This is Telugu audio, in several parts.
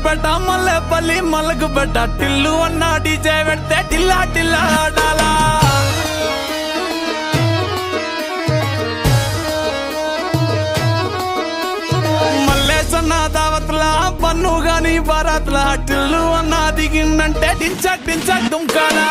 బెట్ట మల్లెపల్లి మలగు బెట్ట టిల్లు అన్న డీజే పెడితే టిల్లా టిల్లా ఆడాలా మల్లేసన్న దావత్లా పన్ను గాని బారాత్లా టిల్లు అన్న దిగిందంటే టించక్ టించక్ దుంకాలా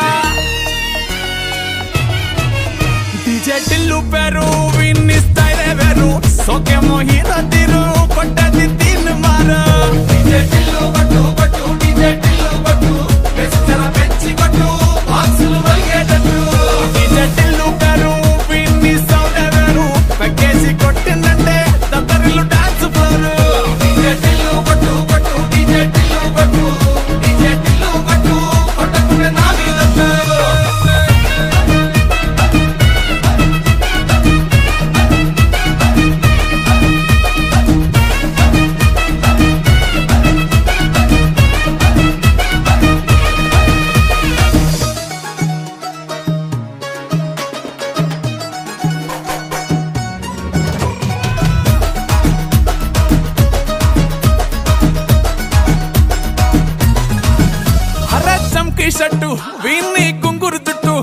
డీజే టిల్లు పేరు విన్ని స్టైలే వేరు సోకేమో హీరో తీరు కొట్టది తీన్ మారు డీజే టిల్లు కొట్టు కొట్టు డీజే టిల్లు కొట్టు పెంచల పెంచి కొట్టు బాక్సులు వలిగేటట్టు డీజే టిల్లు పేరు విన్ని సౌండ్ వేరు పెక్కేసి కొట్టిందంటే దత్తరిల్లు డాన్స్ ఫ్లోరు డీజే టిల్లు కొట్టు కొట్టు డీజే టిల్లు కొట్టు డీజే టిల్లు కొట్టు కొట్టకుంటే నా మీద షట్టు వీన్ని కుంగురు చుట్టూ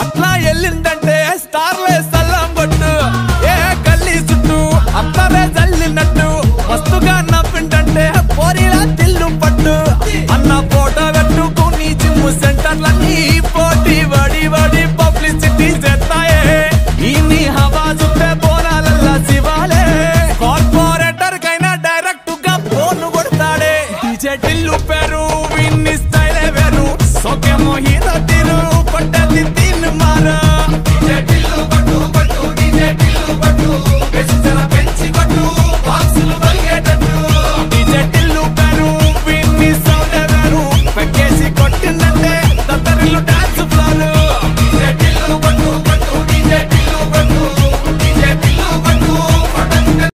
అట్లా వెళ్ళిందంటే స్టార్లే